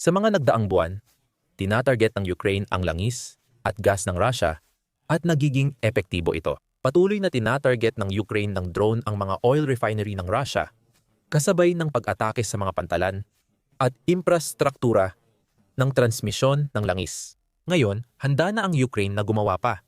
Sa mga nagdaang buwan, tinatarget ng Ukraine ang langis at gas ng Russia at nagiging epektibo ito. Patuloy na tinatarget ng Ukraine ng drone ang mga oil refinery ng Russia, kasabay ng pag-atake sa mga pantalan at infrastruktura ng transmisyon ng langis. Ngayon, handa na ang Ukraine na gumawa pa.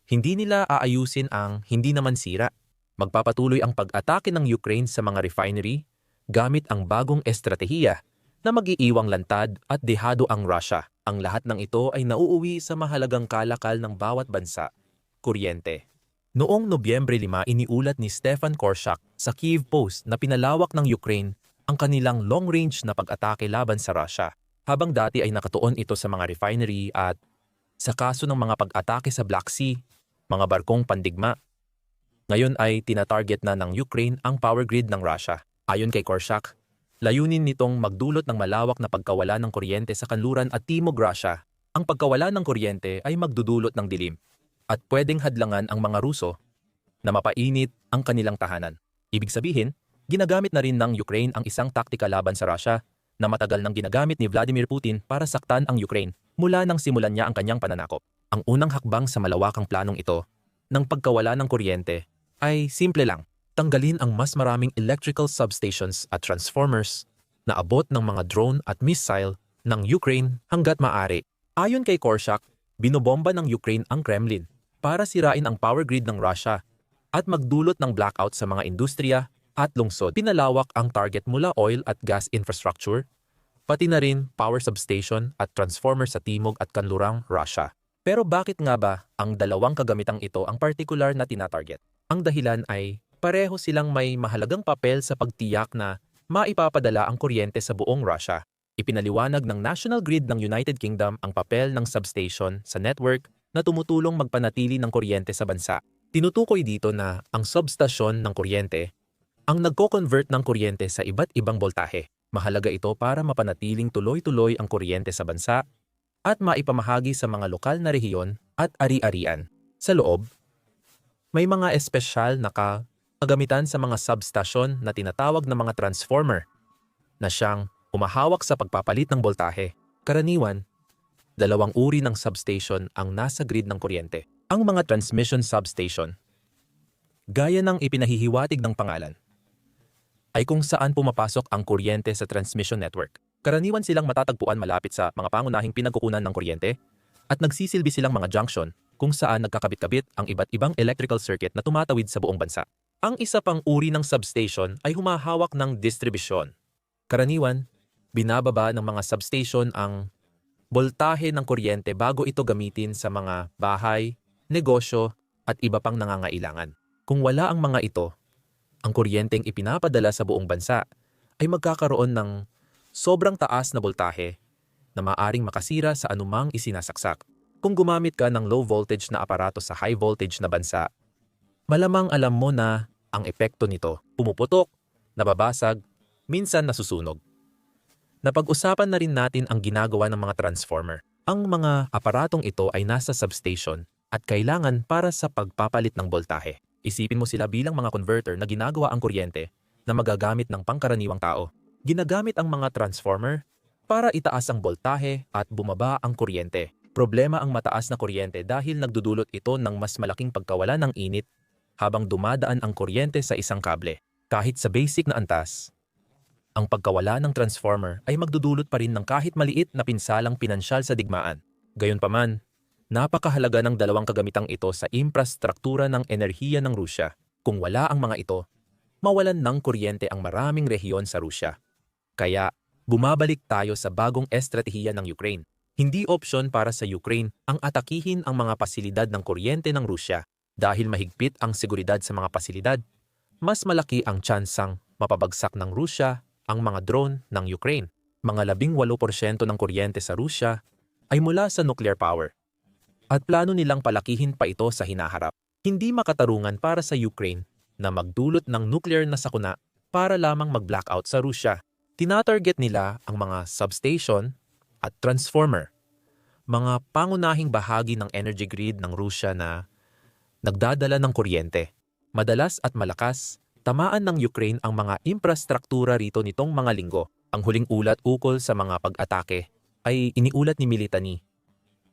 Hindi nila aayusin ang hindi naman sira. Magpapatuloy ang pag-atake ng Ukraine sa mga refinery gamit ang bagong estratehiya na mag-iiwang lantad at dehado ang Russia. Ang lahat ng ito ay nauuwi sa mahalagang kalakal ng bawat bansa, kuryente. Noong Nobyembre 5, iniulat ni Stefan Korshak sa Kyiv Post na pinalawak ng Ukraine ang kanilang long-range na pag-atake laban sa Russia. Habang dati ay nakatuon ito sa mga refinery at sa kaso ng mga pag-atake sa Black Sea, mga barkong pandigma. Ngayon ay tinatarget na ng Ukraine ang power grid ng Russia. Ayon kay Korshak, layunin nitong magdulot ng malawak na pagkawala ng kuryente sa kanluran at timog Russia. Ang pagkawala ng kuryente ay magdudulot ng dilim at pwedeng hadlangan ang mga Ruso na mapainit ang kanilang tahanan. Ibig sabihin, ginagamit na rin ng Ukraine ang isang taktika laban sa Russia na matagal nang ginagamit ni Vladimir Putin para saktan ang Ukraine mula nang simulan niya ang kanyang pananakop. Ang unang hakbang sa malawakang planong ito ng pagkawala ng kuryente ay simple lang. Tanggalin ang mas maraming electrical substations at transformers na abot ng mga drone at missile ng Ukraine hanggat maaari. Ayon kay Korshak, binobomba ng Ukraine ang Kremlin para sirain ang power grid ng Russia at magdulot ng blackout sa mga industriya at lungsod. Pinalawak ang target mula oil at gas infrastructure, pati na rin power substation at transformer sa timog at kanlurang Russia. Pero bakit nga ba ang dalawang kagamitang ito ang particular na tinatarget? Ang dahilan ay pareho silang may mahalagang papel sa pagtiyak na maipapadala ang kuryente sa buong Russia. Ipinaliwanag ng National Grid ng United Kingdom ang papel ng substation sa network na tumutulong magpanatili ng kuryente sa bansa. Tinutukoy dito na ang substasyon ng kuryente ang nagko-convert ng kuryente sa iba't ibang boltahe. Mahalaga ito para mapanatiling tuloy-tuloy ang kuryente sa bansa at maipamahagi sa mga lokal na rehiyon at ari-arian. Sa loob, may mga espesyal na kagamitan sa mga substasyon na tinatawag na mga transformer na siyang umahawak sa pagpapalit ng boltahe. Karaniwan, dalawang uri ng substation ang nasa grid ng kuryente. Ang mga transmission substation, gaya ng ipinahihiwatig ng pangalan, ay kung saan pumapasok ang kuryente sa transmission network. Karaniwan silang matatagpuan malapit sa mga pangunahing pinagkukunan ng kuryente at nagsisilbi silang mga junction kung saan nagkakabit-kabit ang iba't ibang electrical circuit na tumatawid sa buong bansa. Ang isa pang uri ng substation ay humahawak ng distribusyon. Karaniwan, binababa ng mga substation ang boltahe ng kuryente bago ito gamitin sa mga bahay, negosyo at iba pang nangangailangan. Kung wala ang mga ito, ang kuryenteng ipinapadala sa buong bansa ay magkakaroon ng sobrang taas na boltahe na maaring makasira sa anumang isinasaksak. Kung gumamit ka ng low voltage na aparato sa high voltage na bansa, malamang alam mo na ang epekto nito. Pumuputok, nababasag, minsan nasusunog. Napag-usapan na rin natin ang ginagawa ng mga transformer. Ang mga aparatong ito ay nasa substation at kailangan para sa pagpapalit ng boltahe. Isipin mo sila bilang mga converter na ginagawa ang kuryente na magagamit ng pangkaraniwang tao. Ginagamit ang mga transformer para itaas ang boltahe at bumaba ang kuryente. Problema ang mataas na kuryente dahil nagdudulot ito ng mas malaking pagkawala ng init habang dumadaan ang kuryente sa isang kable. Kahit sa basic na antas, ang pagkawala ng transformer ay magdudulot pa rin ng kahit maliit na pinsalang pinansyal sa digmaan. Gayunpaman, napakahalaga ng dalawang kagamitang ito sa infrastruktura ng enerhiya ng Rusya. Kung wala ang mga ito, mawalan ng kuryente ang maraming rehiyon sa Rusya. Kaya, bumabalik tayo sa bagong estratehiya ng Ukraine. Hindi opsyon para sa Ukraine ang atakihin ang mga pasilidad ng kuryente ng Rusya dahil mahigpit ang seguridad sa mga pasilidad. Mas malaki ang tsansang mapabagsak ng Rusya ang mga drone ng Ukraine. Mga 18% ng kuryente sa Rusya ay mula sa nuclear power. At plano nilang palakihin pa ito sa hinaharap. Hindi makatarungan para sa Ukraine na magdulot ng nuclear na sakuna para lamang mag-blackout sa Rusya. Tinatarget nila ang mga substation at transformer, mga pangunahing bahagi ng energy grid ng Rusya na nagdadala ng kuryente. Madalas at malakas, tamaan ng Ukraine ang mga infrastruktura rito nitong mga linggo. Ang huling ulat ukol sa mga pag-atake ay iniulat ni Militani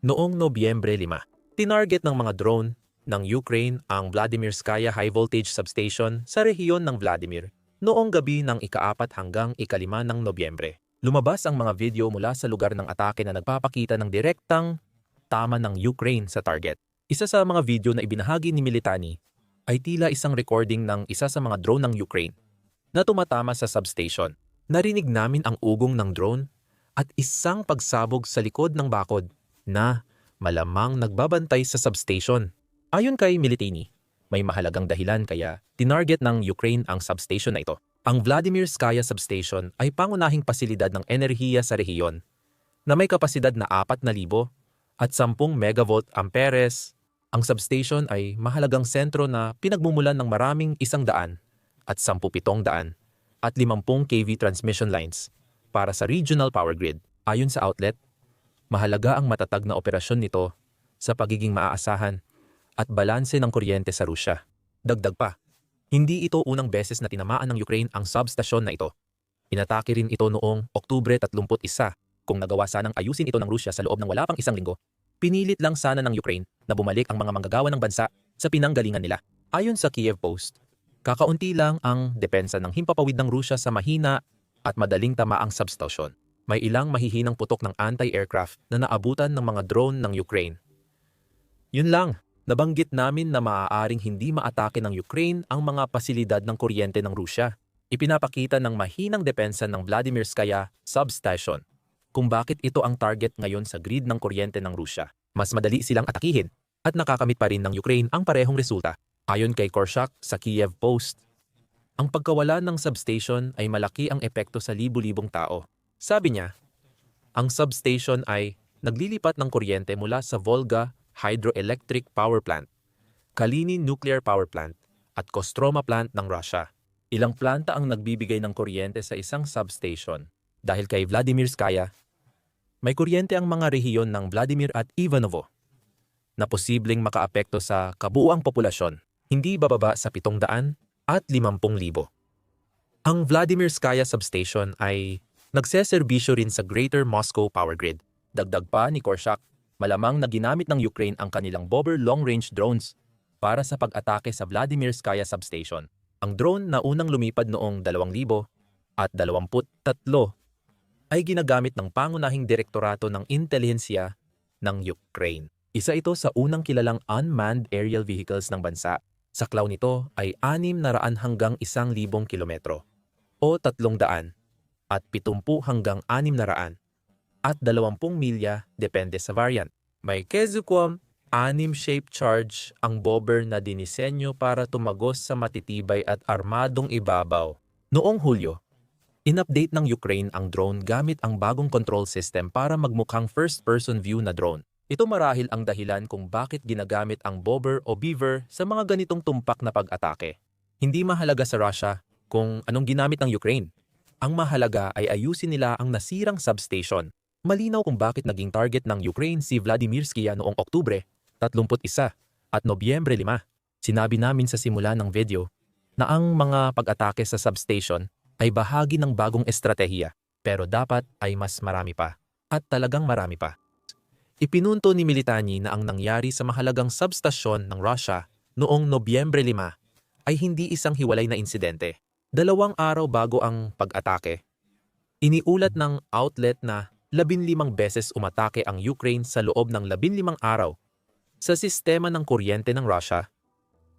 noong Nobyembre 5. Tinarget ng mga drone ng Ukraine ang Vladimirskaya High Voltage Substation sa rehiyon ng Vladimir noong gabi ng ika-4 hanggang ika-5 ng Nobyembre. Lumabas ang mga video mula sa lugar ng atake na nagpapakita ng direktang tama ng Ukraine sa target. Isa sa mga video na ibinahagi ni Militani ay tila isang recording ng isa sa mga drone ng Ukraine na tumatama sa substation. Narinig namin ang ugong ng drone at isang pagsabog sa likod ng bakod na malamang nagbabantay sa substation. Ayon kay Militani, may mahalagang dahilan kaya tinarget ng Ukraine ang substation na ito. Ang Vladimirskaya Substation ay pangunahing pasilidad ng enerhiya sa rehiyon na may kapasidad na 4,000 at 10 megavolt amperes. Ang substation ay mahalagang sentro na pinagmumulan ng maraming 100 at 17,000 at 50 kV transmission lines para sa regional power grid. Ayon sa outlet, mahalaga ang matatag na operasyon nito sa pagiging maaasahan at balanse ng kuryente sa Rusya. Dagdag pa, hindi ito unang beses na tinamaan ng Ukraine ang substasyon na ito. Inatake rin ito noong Oktubre 31. Kung nagawa sanang ayusin ito ng Rusya sa loob ng wala pang isang linggo, pinilit lang sana ng Ukraine na bumalik ang mga manggagawa ng bansa sa pinanggalingan nila. Ayon sa Kiev Post, kakaunti lang ang depensa ng himpapawid ng Rusya sa mahina at madaling tamaang substasyon. May ilang mahihinang putok ng anti-aircraft na naabutan ng mga drone ng Ukraine. Yun lang. Nabanggit namin na maaaring hindi maatake ng Ukraine ang mga pasilidad ng kuryente ng Rusya. Ipinapakita ng mahinang depensa ng Vladimirskaya Substation kung bakit ito ang target ngayon sa grid ng kuryente ng Rusya. Mas madali silang atakihin at nakakamit pa rin ng Ukraine ang parehong resulta. Ayon kay Korshak sa Kiev Post, ang pagkawala ng substation ay malaki ang epekto sa libu-libong tao. Sabi niya, ang substation ay naglilipat ng kuryente mula sa Volga Hydroelectric Power Plant, Kalinin Nuclear Power Plant at Kostroma Plant ng Russia. Ilang planta ang nagbibigay ng kuryente sa isang substation. Dahil kay Vladimirskaya, may kuryente ang mga rehiyon ng Vladimir at Ivanovo na posibleng makaapekto sa kabuuang populasyon, hindi bababa sa 700 at 50,000. Ang Vladimirskaya Substation ay nagseserbisyo rin sa Greater Moscow Power Grid. Dagdag pa ni Korshak, malamang na ginamit ng Ukraine ang kanilang Bobber long-range drones para sa pag-atake sa Vladimirskaya Substation. Ang drone na unang lumipad noong 2023 ay ginagamit ng pangunahing direktorato ng intelihensya ng Ukraine. Isa ito sa unang kilalang unmanned aerial vehicles ng bansa. Sa claw nito ay 600 hanggang 1,000 kilometro o 300 at 70 hanggang 600 at 20 milya depende sa variant. May Kezuquam 6-shape charge ang bobber na dinisenyo para tumagos sa matitibay at armadong ibabaw. Noong Hulyo, in-update ng Ukraine ang drone gamit ang bagong control system para magmukhang first-person view na drone. Ito marahil ang dahilan kung bakit ginagamit ang bobber o beaver sa mga ganitong tumpak na pag-atake. Hindi mahalaga sa Russia kung anong ginamit ng Ukraine. Ang mahalaga ay ayusin nila ang nasirang substation. Malinaw kung bakit naging target ng Ukraine si Vladimirskaya noong Oktubre 31 at Nobyembre 5. Sinabi namin sa simula ng video na ang mga pag-atake sa substation ay bahagi ng bagong estratehiya, pero dapat ay mas marami pa. At talagang marami pa. Ipinunto ni Militani na ang nangyari sa mahalagang substasyon ng Russia noong Nobyembre 5 ay hindi isang hiwalay na insidente. 2 araw bago ang pag-atake, iniulat ng outlet na 15 beses umatake ang Ukraine sa loob ng 15 araw sa sistema ng kuryente ng Russia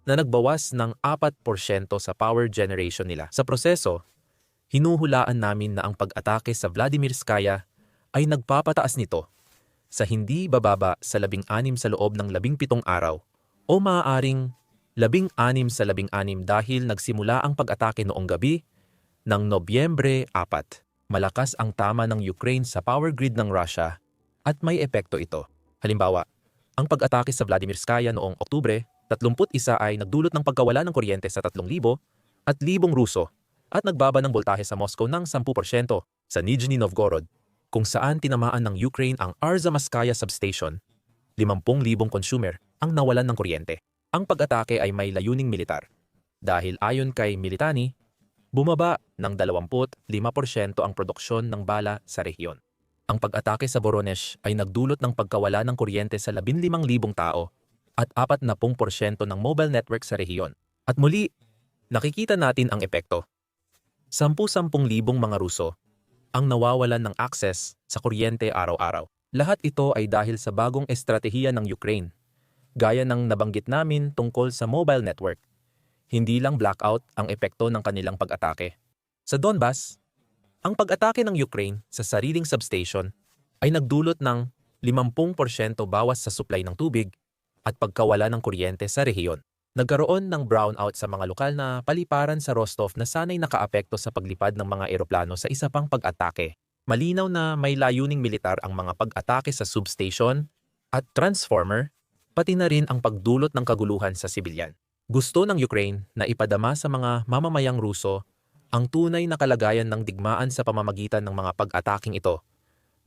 na nagbawas ng 4% sa power generation nila. Sa proseso, hinuhulaan namin na ang pag-atake sa Vladimirskaya ay nagpapataas nito sa hindi bababa sa 16 sa loob ng 17 araw o maaaring 16 sa 16 dahil nagsimula ang pag-atake noong gabi ng Nobyembre 4. Malakas ang tama ng Ukraine sa power grid ng Russia at may epekto ito. Halimbawa, ang pag-atake sa Vladimirskaya noong Oktubre 31 ay nagdulot ng pagkawala ng kuryente sa 3,000 at 1,000 Ruso at nagbaba ng boltahe sa Moscow ng 10%. Sa Nizhny Novgorod, kung saan tinamaan ng Ukraine ang Arzamatskaya Substation, 50,000 consumer ang nawalan ng kuryente. Ang pag-atake ay may layuning militar. Dahil ayon kay Militani, Bumaba ng 25% ang produksyon ng bala sa rehiyon. Ang pag-atake sa Voronezh ay nagdulot ng pagkawala ng kuryente sa 15,000 tao at 40% ng mobile network sa rehiyon. At muli, nakikita natin ang epekto. 10,000 mga Ruso ang nawawalan ng access sa kuryente araw-araw. Lahat ito ay dahil sa bagong estratehiya ng Ukraine, gaya ng nabanggit namin tungkol sa mobile network. Hindi lang blackout ang epekto ng kanilang pag-atake. Sa Donbas, ang pag-atake ng Ukraine sa sariling substation ay nagdulot ng 50% bawas sa supply ng tubig at pagkawala ng kuryente sa rehiyon. Nagkaroon ng brownout sa mga lokal na paliparan sa Rostov na sanay nakaapekto sa paglipad ng mga eroplano sa isa pang pag-atake. Malinaw na may layuning militar ang mga pag-atake sa substation at transformer, pati na rin ang pagdulot ng kaguluhan sa sibilyan. Gusto ng Ukraine na ipadama sa mga mamamayang Ruso ang tunay na kalagayan ng digmaan sa pamamagitan ng mga pag-ataking ito.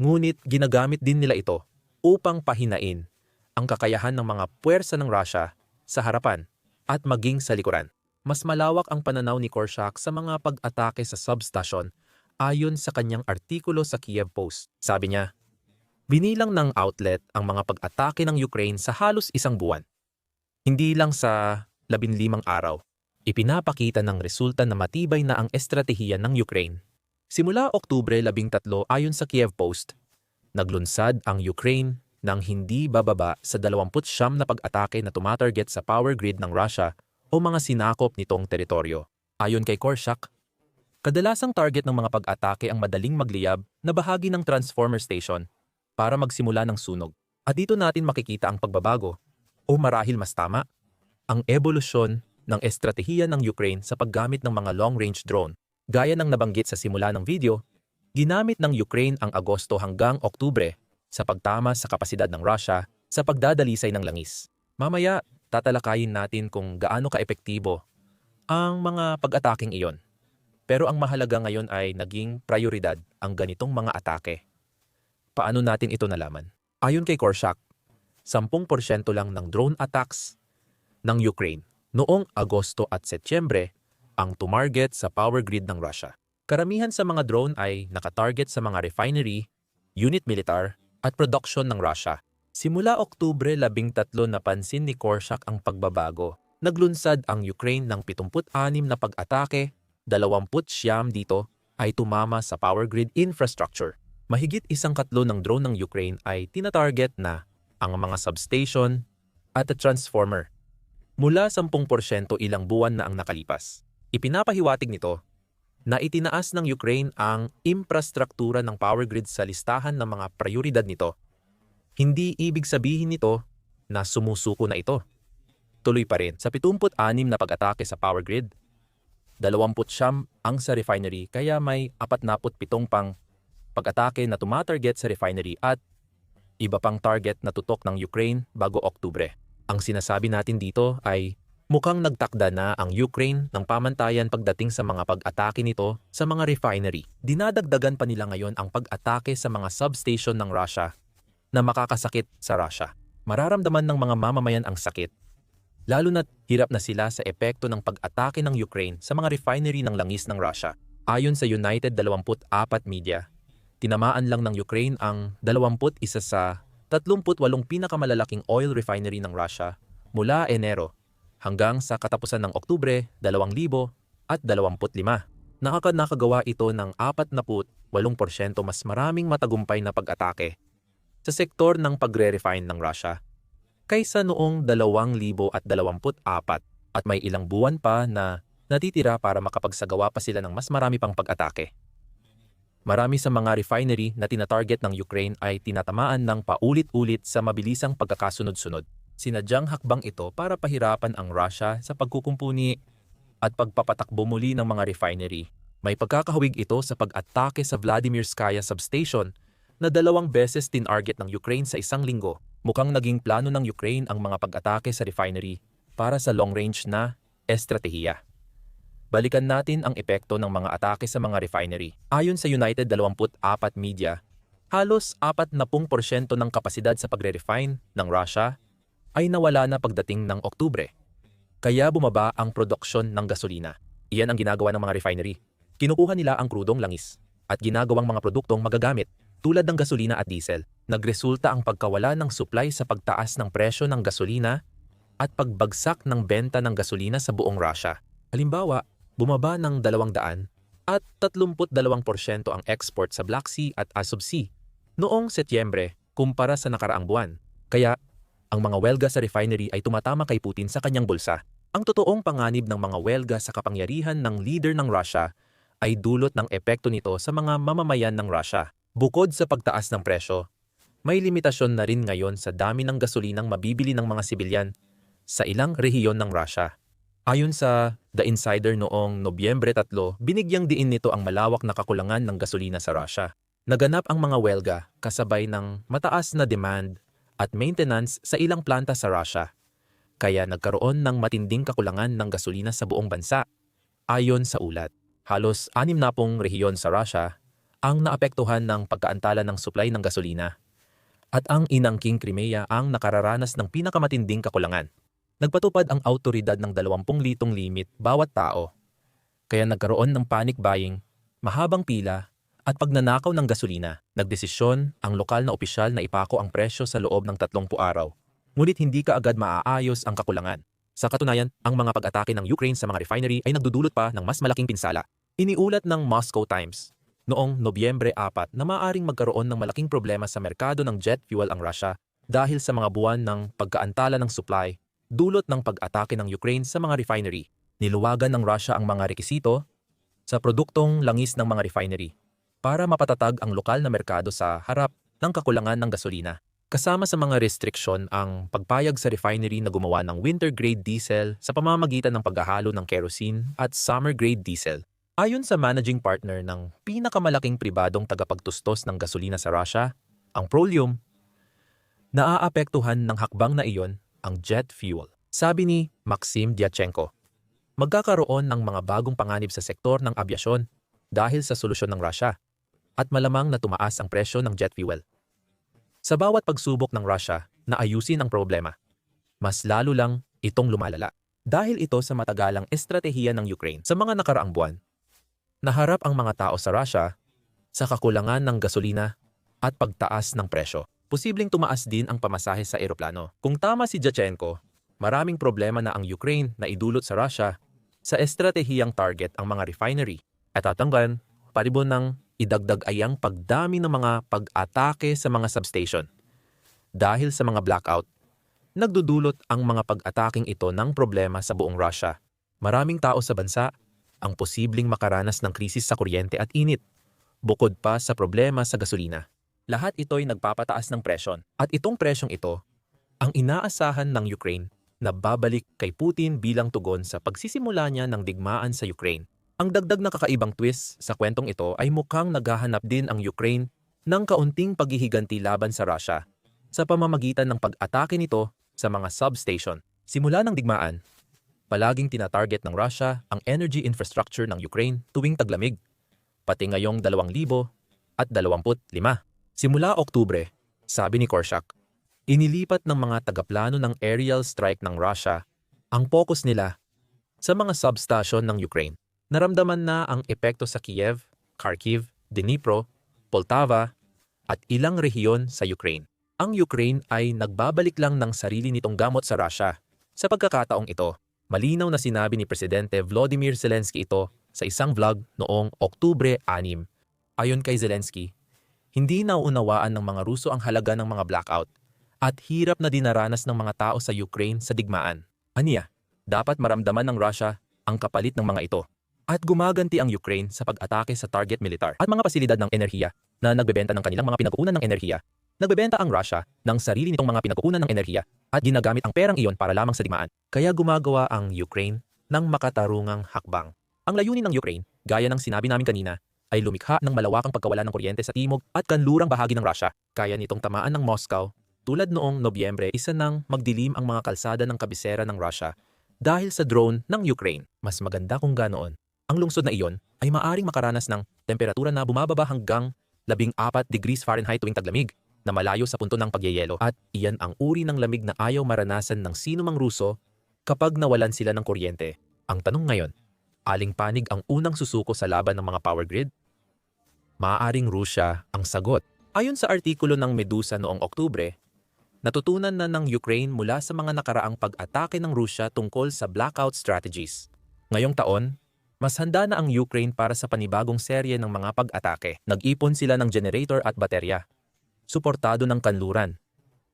Ngunit ginagamit din nila ito upang pahinain ang kakayahan ng mga puwersa ng Russia sa harapan at maging sa likuran. Mas malawak ang pananaw ni Korshak sa mga pag-atake sa substation ayon sa kanyang artikulo sa Kiev Post. Sabi niya, binilang ng outlet ang mga pag-atake ng Ukraine sa halos isang buwan. Hindi lang sa 15 araw. Ipinapakita ng resulta na matibay na ang estratehiya ng Ukraine. Simula Oktubre 13 ayon sa Kiev Post, naglunsad ang Ukraine nang hindi bababa sa 29 na pag-atake na tumatarget sa power grid ng Russia o mga sinakop nitong teritoryo. Ayon kay Korshak, kadalasang target ng mga pag-atake ang madaling magliyab na bahagi ng transformer station para magsimula ng sunog. At dito natin makikita ang pagbabago, o marahil mas tama, ang ebolusyon ng estratehiya ng Ukraine sa paggamit ng mga long-range drone. Gaya ng nabanggit sa simula ng video, ginamit ng Ukraine ang Agosto hanggang Oktubre sa pagtama sa kapasidad ng Russia sa pagdadalisay ng langis. Mamaya, tatalakayin natin kung gaano kaepektibo ang mga pag-ataking iyon. Pero ang mahalaga ngayon ay naging prioridad ang ganitong mga atake. Paano natin ito nalaman? Ayon kay Korshak, 10% lang ng drone attacks ng Ukraine noong Agosto at Setyembre ang tumarget sa power grid ng Russia. Karamihan sa mga drone ay nakatarget sa mga refinery, unit militar, at production ng Russia. Simula Oktubre 13 napansin ni Korshak ang pagbabago. Naglunsad ang Ukraine ng 76 na pag-atake, 29 dito ay tumama sa power grid infrastructure. Mahigit 1/4 ng drone ng Ukraine ay tinatarget na ang mga substation at the transformer. Mula 10% ilang buwan na ang nakalipas. Ipinapahiwatig nito na itinaas ng Ukraine ang infrastruktura ng power grid sa listahan ng mga prioridad nito. Hindi ibig sabihin nito na sumusuko na ito. Tuloy pa rin sa 76 na pag-atake sa power grid, 20 ang sa refinery kaya may 47 pang pag-atake na tumatarget sa refinery at iba pang target na tutok ng Ukraine bago Oktubre. Ang sinasabi natin dito ay mukhang nagtakda na ang Ukraine ng pamantayan pagdating sa mga pag-atake nito sa mga refinery. Dinadagdagan pa nila ngayon ang pag-atake sa mga substation ng Russia na makakasakit sa Russia. Mararamdaman ng mga mamamayan ang sakit. Lalo na't hirap na sila sa epekto ng pag-atake ng Ukraine sa mga refinery ng langis ng Russia. Ayon sa United 24 Media, tinamaan lang ng Ukraine ang 21 sa 38 pinakamalalaking oil refinery ng Russia mula Enero hanggang sa katapusan ng Oktubre 2025. Nakakagawa ito ng 48% mas maraming matagumpay na pag-atake sa sektor ng pagre-refine ng Russia kaysa noong 2024 at may ilang buwan pa na natitira para makapagsagawa pa sila ng mas marami pang pag-atake. Marami sa mga refinery na tinatarget ng Ukraine ay tinatamaan ng paulit-ulit sa mabilisang pagkakasunod-sunod. Sinadyang hakbang ito para pahirapan ang Russia sa pagkukumpuni at pagpapatakbo muli ng mga refinery. May pagkakahawig ito sa pag-atake sa Vladimirskaya substation na 2 beses tinarget ng Ukraine sa isang linggo. Mukhang naging plano ng Ukraine ang mga pag-atake sa refinery para sa long-range na estratehiya. Balikan natin ang epekto ng mga atake sa mga refinery. Ayon sa United 24 Media, halos 40% ng kapasidad sa pagre-refine ng Russia ay nawala na pagdating ng Oktubre. Kaya bumaba ang produksyon ng gasolina. Iyan ang ginagawa ng mga refinery. Kinukuha nila ang krudong langis at ginagawang mga produktong magagamit tulad ng gasolina at diesel. Nagresulta ang pagkawala ng supply sa pagtaas ng presyo ng gasolina at pagbagsak ng benta ng gasolina sa buong Russia. Halimbawa, bumaba ng 200 at 32% ang export sa Black Sea at Azov Sea noong Setyembre kumpara sa nakaraang buwan. Kaya, ang mga welga sa refinery ay tumatama kay Putin sa kanyang bulsa. Ang totoong panganib ng mga welga sa kapangyarihan ng leader ng Russia ay dulot ng epekto nito sa mga mamamayan ng Russia. Bukod sa pagtaas ng presyo, may limitasyon na rin ngayon sa dami ng gasolinang mabibili ng mga sibilyan sa ilang rehiyon ng Russia. Ayon sa The Insider noong Nobyembre 3, binigyang diin nito ang malawak na kakulangan ng gasolina sa Russia. Naganap ang mga welga kasabay ng mataas na demand at maintenance sa ilang planta sa Russia. Kaya nagkaroon ng matinding kakulangan ng gasolina sa buong bansa. Ayon sa ulat, halos 60 rehiyon sa Russia ang naapektuhan ng pagkaantala ng supply ng gasolina. At ang inangking Crimea ang nakararanas ng pinakamatinding kakulangan. Nagpatupad ang awtoridad ng 20 litong limit bawat tao. Kaya nagkaroon ng panic buying, mahabang pila, at pagnanakaw ng gasolina. Nagdesisyon ang lokal na opisyal na ipako ang presyo sa loob ng 30 araw. Ngunit hindi kaagad maaayos ang kakulangan. Sa katunayan, ang mga pag-atake ng Ukraine sa mga refinery ay nagdudulot pa ng mas malaking pinsala. Iniulat ng Moscow Times noong Nobyembre 4 na maaaring magkaroon ng malaking problema sa merkado ng jet fuel ang Russia dahil sa mga buwan ng pagkaantala ng supply dulot ng pag-atake ng Ukraine sa mga refinery. Niluwagan ng Russia ang mga rekisito sa produktong langis ng mga refinery para mapatatag ang lokal na merkado sa harap ng kakulangan ng gasolina. Kasama sa mga restriksyon ang pagpayag sa refinery na gumawa ng winter-grade diesel sa pamamagitan ng paghahalo ng kerosene at summer-grade diesel. Ayon sa managing partner ng pinakamalaking pribadong tagapagtustos ng gasolina sa Russia, ang Prolium, naaapektuhan ng hakbang na iyon ang jet fuel. Sabi ni Maxim Dyachenko, magkakaroon ng mga bagong panganib sa sektor ng abyasyon dahil sa solusyon ng Russia at malamang na tumaas ang presyo ng jet fuel. Sa bawat pagsubok ng Russia na ayusin ang problema, mas lalo lang itong lumalala. Dahil ito sa matagalang estratehiya ng Ukraine sa mga nakaraang buwan, naharap ang mga tao sa Russia sa kakulangan ng gasolina at pagtaas ng presyo. Posibleng tumaas din ang pamasahe sa eroplano. Kung tama si Dyachenko, maraming problema na ang Ukraine na idulot sa Russia sa estratehiyang target ang mga refinery at tatanggan, palibon ng idagdag ay ang pagdami ng mga pag-atake sa mga substation. Dahil sa mga blackout, nagdudulot ang mga pag-ataking ito ng problema sa buong Russia. Maraming tao sa bansa ang posibleng makaranas ng krisis sa kuryente at init, bukod pa sa problema sa gasolina. Lahat ito'y nagpapataas ng presyon. At itong presyong ito, ang inaasahan ng Ukraine na babalik kay Putin bilang tugon sa pagsisimula niya ng digmaan sa Ukraine. Ang dagdag na kakaibang twist sa kwentong ito ay mukhang naghahanap din ang Ukraine ng kaunting paghihiganti laban sa Russia sa pamamagitan ng pag-atake nito sa mga substation. Simula ng digmaan, palaging tinatarget ng Russia ang energy infrastructure ng Ukraine tuwing taglamig, pati ngayong 2025. Simula Oktubre, sabi ni Korshak, inilipat ng mga tagaplano ng aerial strike ng Russia ang focus nila sa mga substation ng Ukraine. Naramdaman na ang epekto sa Kiev, Kharkiv, Dnipro, Poltava at ilang rehiyon sa Ukraine. Ang Ukraine ay nagbabalik lang ng sarili nitong gamot sa Russia. Sa pagkakataong ito, malinaw na sinabi ni Presidente Volodymyr Zelensky ito sa isang vlog noong Oktubre 6. Ayon kay Zelensky, hindi nauunawaan ng mga Ruso ang halaga ng mga blackout at hirap na dinaranas ng mga tao sa Ukraine sa digmaan. Aniya, dapat maramdaman ng Russia ang kapalit ng mga ito. At gumaganti ang Ukraine sa pag-atake sa target militar at mga pasilidad ng enerhiya na nagbebenta ng kanilang mga pinagkukunan ng enerhiya. Nagbebenta ang Russia ng sarili nitong mga pinagkukunan ng enerhiya at ginagamit ang perang iyon para lamang sa digmaan. Kaya gumagawa ang Ukraine ng makatarungang hakbang. Ang layunin ng Ukraine, gaya ng sinabi namin kanina, ay lumikha ng malawakang pagkawala ng kuryente sa timog at kanlurang bahagi ng Russia. Kaya nitong tamaan ng Moscow, tulad noong Nobyembre, isa nang magdilim ang mga kalsada ng kabisera ng Russia dahil sa drone ng Ukraine. Mas maganda kung ganoon. Ang lungsod na iyon ay maaring makaranas ng temperatura na bumababa hanggang 14 degrees Fahrenheit tuwing taglamig na malayo sa punto ng pagyeyelo. At iyan ang uri ng lamig na ayaw maranasan ng sinumang Ruso kapag nawalan sila ng kuryente. Ang tanong ngayon, Aling panig ang unang susuko sa laban ng mga power grid? Maaaring Rusya ang sagot. Ayon sa artikulo ng Medusa noong Oktubre, natutunan na ng Ukraine mula sa mga nakaraang pag-atake ng Rusya tungkol sa blackout strategies. Ngayong taon, mas handa na ang Ukraine para sa panibagong serye ng mga pag-atake. Nag-ipon sila ng generator at baterya, suportado ng kanluran,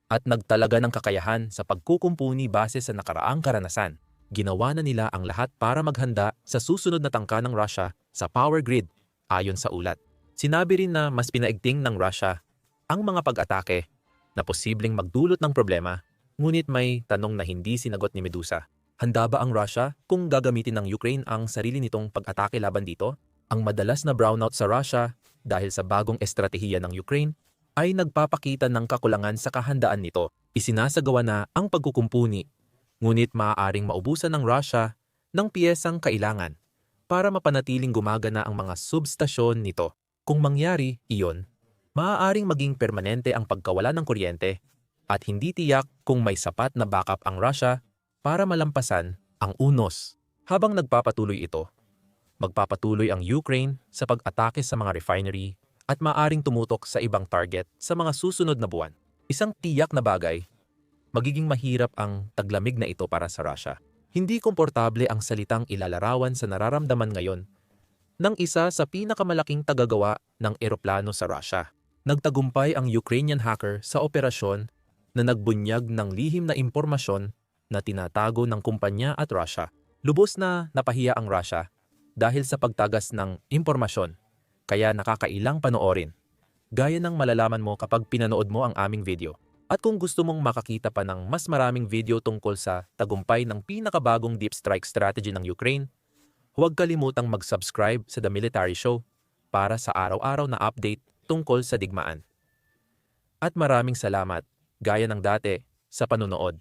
at nagtalaga ng kakayahan sa pagkukumpuni base sa nakaraang karanasan. Ginawa na nila ang lahat para maghanda sa susunod na tangka ng Russia sa power grid, ayon sa ulat. Sinabi rin na mas pinaigting ng Russia ang mga pag-atake na posibleng magdulot ng problema, ngunit may tanong na hindi sinagot ni Medusa. Handa ba ang Russia kung gagamitin ng Ukraine ang sarili nitong pag-atake laban dito? Ang madalas na brownout sa Russia dahil sa bagong estratehiya ng Ukraine ay nagpapakita ng kakulangan sa kahandaan nito. Isinasagawa na ang pagkukumpuni, ngunit maaaring maubusan ng Russia ng piyesang kailangan para mapanatiling gumagana ang mga substasyon nito. Kung mangyari iyon, maaaring maging permanente ang pagkawala ng kuryente at hindi tiyak kung may sapat na backup ang Russia para malampasan ang unos. Habang nagpapatuloy ito, magpapatuloy ang Ukraine sa pag-atake sa mga refinery at maaaring tumutok sa ibang target sa mga susunod na buwan. Isang tiyak na bagay, magiging mahirap ang taglamig na ito para sa Russia. Hindi komportable ang salitang ilalarawan sa nararamdaman ngayon ng isa sa pinakamalaking tagagawa ng eroplano sa Russia. Nagtagumpay ang Ukrainian hacker sa operasyon na nagbunyag ng lihim na impormasyon na tinatago ng kumpanya at Russia. Lubos na napahiya ang Russia dahil sa pagtagas ng impormasyon, kaya nakakailang panoorin. Gaya ng malalaman mo kapag pinanood mo ang aming video. At kung gusto mong makakita pa ng mas maraming video tungkol sa tagumpay ng pinakabagong deep strike strategy ng Ukraine, huwag kalimutang mag-subscribe sa The Military Show para sa araw-araw na update tungkol sa digmaan. At maraming salamat, gaya ng dati, sa panunood.